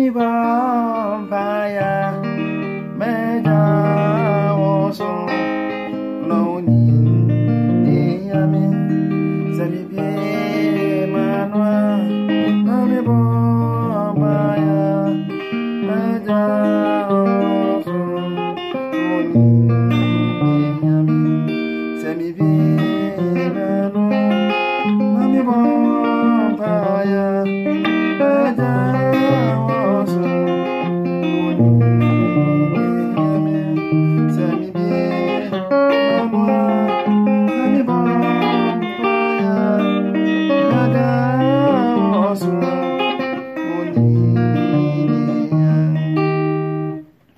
Semi vampire, meja oso, loni, yami, semi bien manwa, semi vampire, meja oso, loni, yami, semi bien manwa, semi vampire.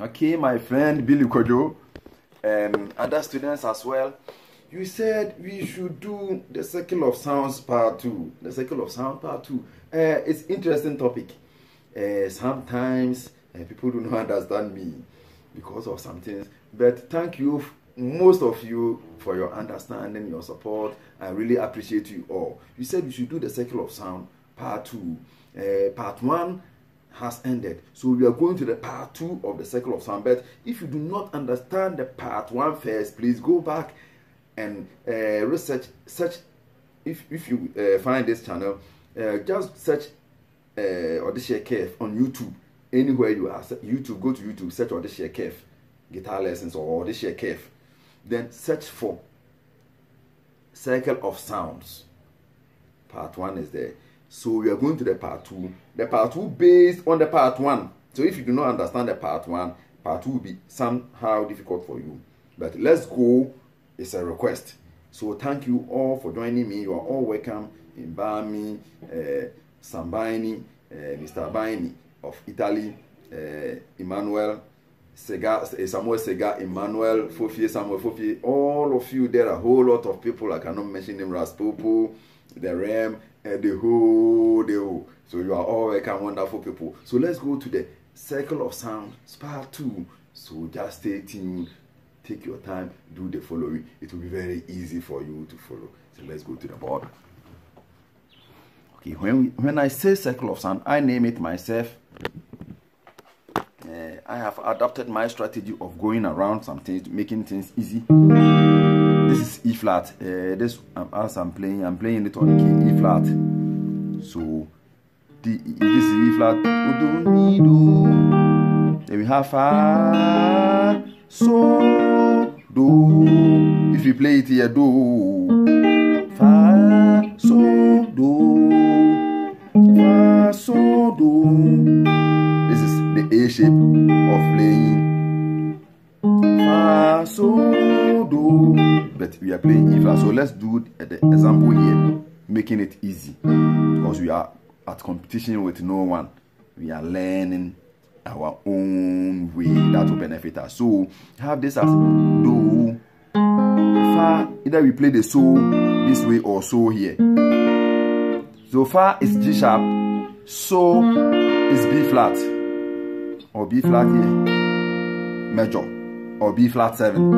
Okay, my friend Billy Kojo and other students as well, you said we should do the Circle of Sounds part 2. The Circle of Sound part 2. It's interesting topic. Sometimes people do not understand me because of some things. But thank you, most of you, for your understanding, your support. I really appreciate you all. You said we should do the Circle of Sound part 2. Part 1 has ended. So we are going to the part 2 of the Circle of Sound. But if you do not understand the part 1 first, please go back and search. If you find this channel, just search Odishia Kef on YouTube. Anywhere you are, YouTube, go to YouTube, search Odishia Kef guitar lessons or Odishia Kef. Then search for Circle of Sounds. Part 1 is there. So we are going to the part 2. The part 2 based on the part 1. So if you do not understand the part 1, part 2 will be somehow difficult for you. But let's go. It's a request. So thank you all for joining me. You are all welcome. In Bami, Sambaini, Mr. Baini of Italy, Emmanuel Sega, Samuel Sega, Emmanuel Fofie, Samuel Fofie, all of you. There are a whole lot of people. I cannot mention them. Raspopo, the Rem, the whole. So you are all welcome, wonderful people. So let's go to the Circle of Sound part 2. So just stay tuned. Take your time, do the following. It will be very easy for you to follow. So let's go to the board. Okay, when I say Circle of Sound, I name it myself. I have adopted my strategy of going around some things, making things easy. This is E flat. This as I'm playing it on the key E flat. So this is E flat. Then we have Fa, So, Do. If you play it here, Do, Fa, So, Do, Fa, So, Do. This is the A shape of playing Fa, So, Do. But we are playing E flat. So let's do the example here, making it easy. Because we are at competition with no one. We are learning our own way that will benefit us. So have this as Do, Fa. Either we play the So this way or So here. So Fa is G sharp, So is B flat, or B flat here, major, or B flat 7.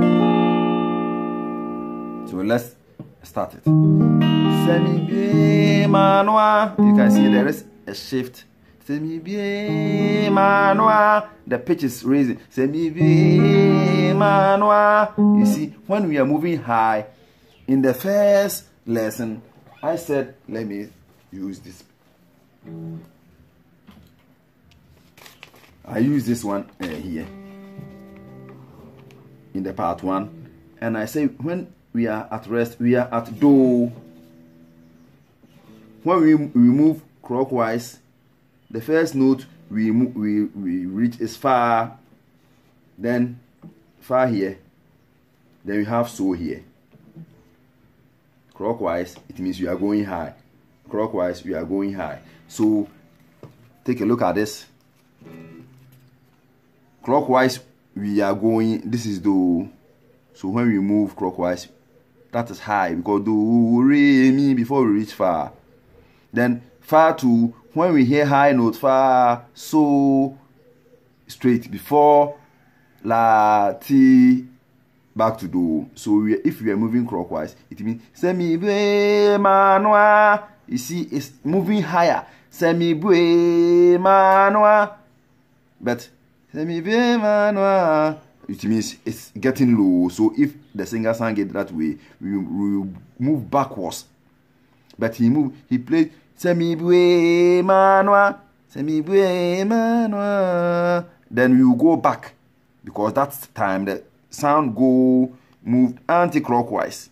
So let's start it. Semi bien manoir. You can see there is a shift. Semi bien manoir. The pitch is raising. Semi bien manoir. You see, when we are moving high, in the first lesson, I said, let me use this. I use this one here in the part 1, and I say when we are at rest, we are at Do. When we move clockwise, the first note we reach is Fa, then Fa here, then we have So here. Clockwise, it means we are going high. Clockwise, we are going high. So take a look at this. Clockwise, we are going, this is Do. So when we move clockwise, that is high, because Do, Re, Mi before we reach Fa. Then Fa 2, when we hear high note, Fa, So, straight before La, Ti, back to Do. So if we are moving clockwise, it means Semi Bue Manoa. You see, it's moving higher. Semi Bue Manoa. But it means it's getting low. So if the singer sang it that way, we move backwards. But he played Semibwe Manwa, Semibwe Manwa. Then we will go back because that's the time the sound move anti-clockwise.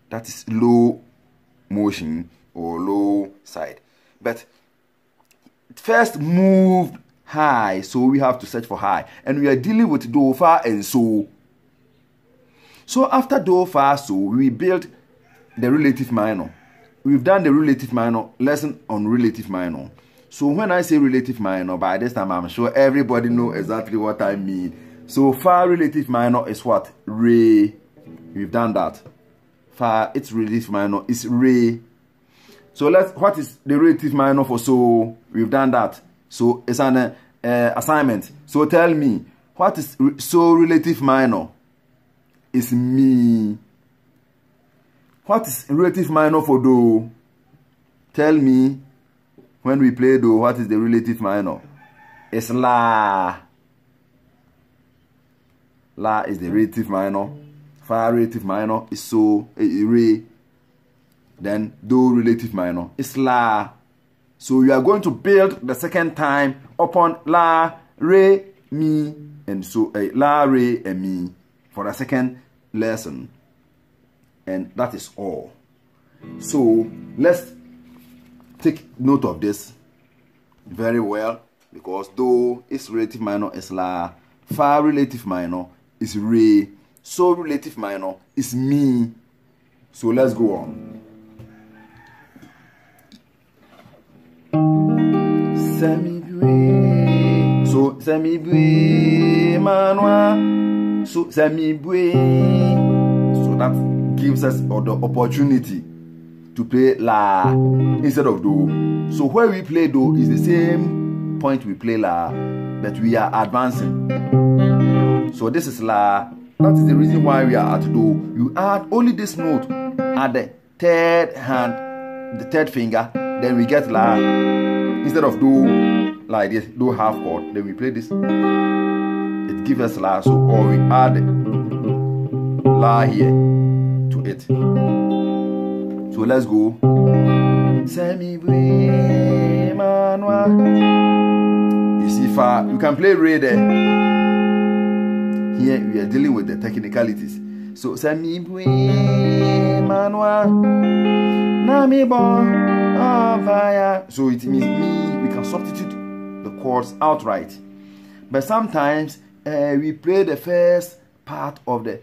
That is low motion or low side. But first moved high, so we have to search for high, and we are dealing with do, fa, and so. So after do, fa, so we built the relative minor. We've done the relative minor lesson on relative minor. So when I say relative minor, by this time I'm sure everybody know exactly what I mean. So fa relative minor is what? Re. We've done that. Fa, its relative minor is re. So what is the relative minor for so? We've done that. So it's an assignment. So tell me, what is so relative minor? It's me. What is relative minor for do? Tell me, when we play do, what is the relative minor? It's la. La is the relative minor. Fa relative minor is so, re. Then do relative minor is la. So you are going to build the second time upon la, re, mi, and so la, re, and mi for the second lesson. And that is all. So let's take note of this very well, because do is relative minor is la, fa relative minor is re, so relative minor is mi. So let's go on. Semibwe. So semibwe manwa. So semibwe. So that gives us the opportunity to play la instead of do. So where we play do is the same point we play la, but we are advancing. So this is la. That is the reason why we are at do. You add only this note at the third hand, the third finger, then we get la. Instead of do like this, do half chord, then we play this. It gives us la, so or we add la here to it. So let's go. You see fa, you can play re there. Here we are dealing with the technicalities. So semibwe manwa nami bon. So it means me. We can substitute the chords outright. But sometimes we play the first part of the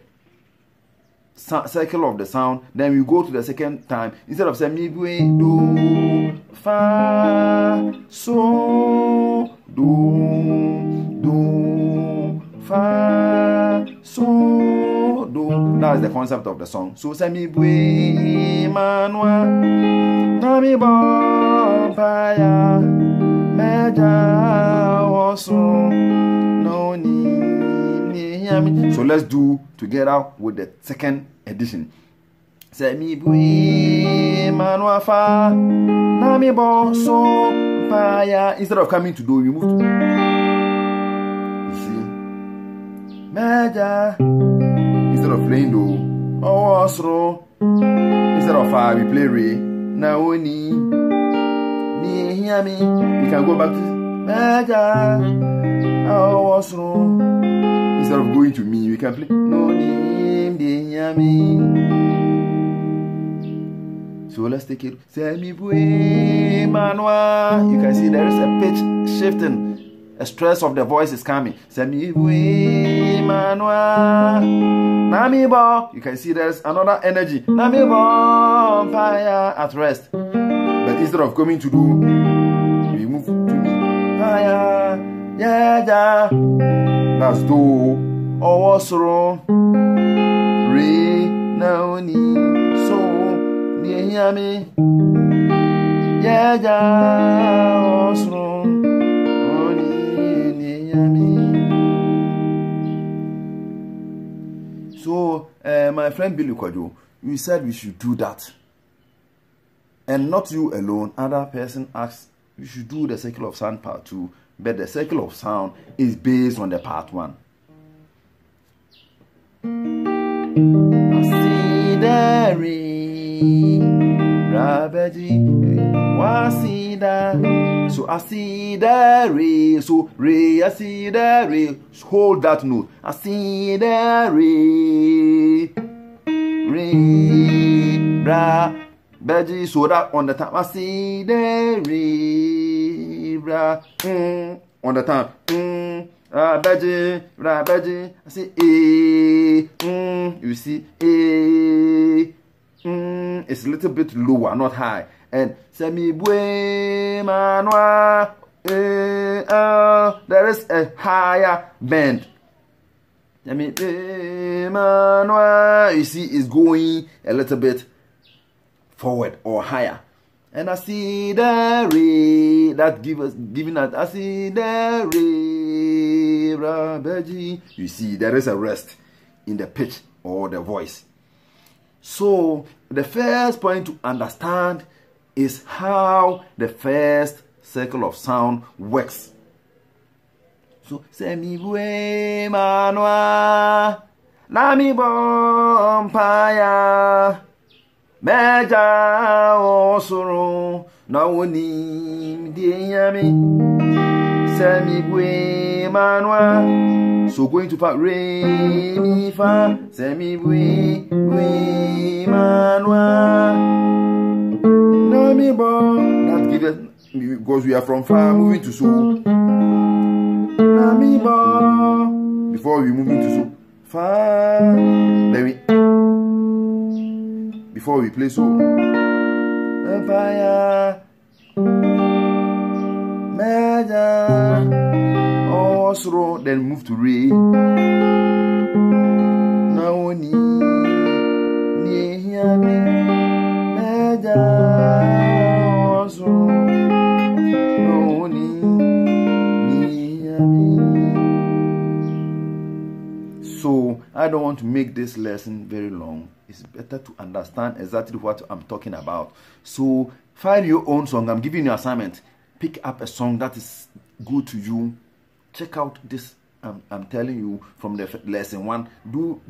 circle of the sound, then we go to the second time. Instead of saying do, fa, so, do, fa, so, do. That is the concept of the song. So semibwe manwa nami bompaya meja oso no ni yami. So let's do together with the second edition. Semibwe manwa fa nami boso paya. Instead of coming to do, you move to. You see, meja. Instead of playing do, osro. Instead of fa, we play re. Naoni ni yami. We can go back to meja. Osro. Instead of going to me, we can play no ni yami. So let's take it. Semibwe manwa. You can see there is a pitch shifting. A stress of the voice is coming. Semibwe manwa. Nami bo. You can see there's another energy. Nami bo fire at rest. But instead of coming to do, we move to me. Fire. Yeah, yeah. That's do. Osro. Re. Naoni. So. Yami, yeah, yeah, osro, oni, yami. So, my friend Billy Kwajo, you said we should do that, and not you alone. Other person asked we should do the Circle of Sound Part 2. but the circle of sound is based on the part 1. I see the re, rabeji, wasida. So I see the re, so re, I see the re. Hold that note. I see the re, bra, beji. So that on the time. I see the re, bra, on the time. Beji, I see you see it's a little bit lower, not high. And semi bue manwa there is a higher bend. Semi manwa, you see, is going a little bit forward or higher. And I see the re that giving us. I see the re, rabeji. You see, there is a rest in the pitch or the voice. So the first point to understand is how the first circle of sound works. So semi bue manwa nami bompaya meja osoro na woni dinyami semi bue manwa. So going to part re mi fa semi bue manwa nami bon. That gives us, because we are from fa moving to so nami bon before we move into so fa. Then we, before we play so empire meja osro, then move to re naoni nihiami meja osro naoni nihiami. So I don't want to make this lesson very long. It's better to understand exactly what I'm talking about. So find your own song. I'm giving you an assignment. Pick up a song that is good to you. Check out this. I'm telling you from the lesson 1. Do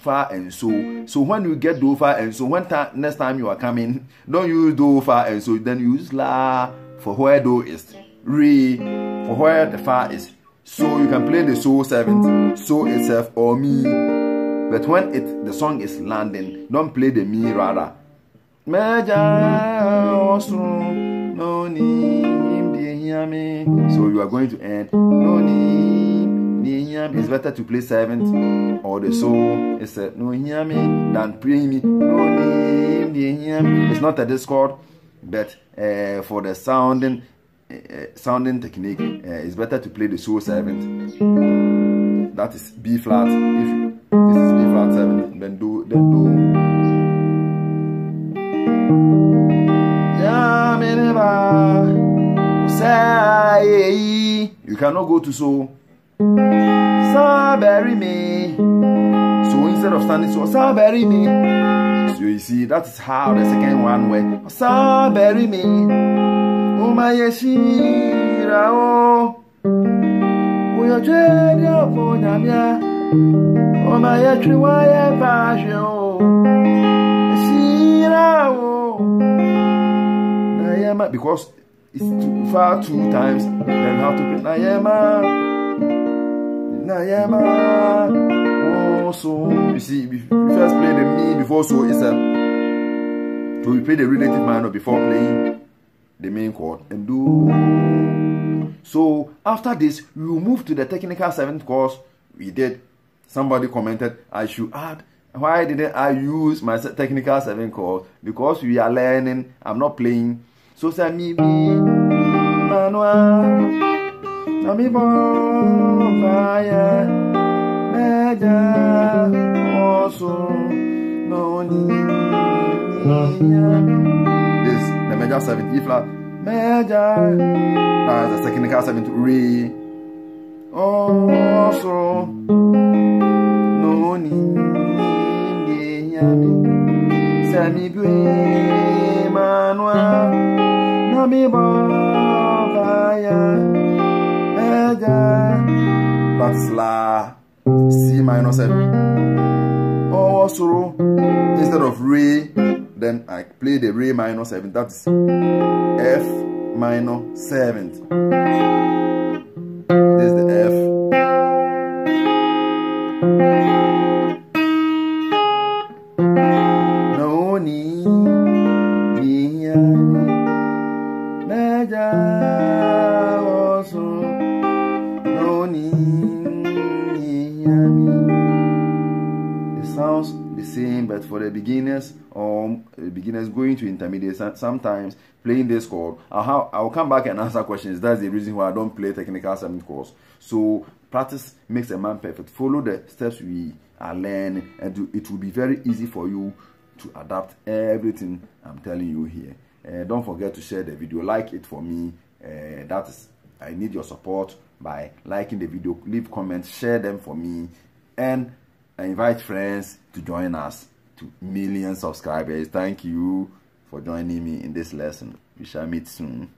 fa and so. So when you get do fa and so, next time you are coming, don't use do fa and so. Then use la for where do is, re for where the fa is. So you can play the so 7th, so itself or me. But when the song is landing, don't play the me rather. So you are going to end. It's better to play 7th or the so it's a no than play me. It's not a discord, but for the sounding technique, it's better to play the so 7th. That is B flat. If this is B flat 7, then do. You cannot go to so. Bury me. So instead of standing so, bury me. So you see, that is how the second one went. Bury me. Oh my yeshira oh. We are trading for Namia. Oh my yeshira passion. Shira oh. Nayama, because it's too far 2 times. Then we have to play Nayama. Oh, so you see, we first play the me before so it's a. So we play the relative minor before playing the main chord and do. So after this, we will move to the technical 7th chorus. We did. Somebody commented I should add. Why didn't I use my technical 7th chord? Because we are learning. I'm not playing. So say me manual. Nami bon fire meja also no ni. This the major 7th E flat meja. That's the technical 7th re. Also no ni. Sami bue manwa nami bon fire. That's La, C minor 7. Also, instead of Re, then I play the Re minor 7. That's F minor 7th. This is the F. No ni ni meja also no ni ni. It sounds the same, but for the beginners or beginners going to intermediate, sometimes playing this chord, I'll come back and answer questions. That's the reason why I don't play technical 7th chords. So practice makes a man perfect. Follow the steps we are learning, and it will be very easy for you to adapt everything I'm telling you here. Don't forget to share the video, like it for me. I need your support by liking the video, leave comments, share them for me, and invite friends to join us to million subscribers. Thank you for joining me in this lesson. We shall meet soon.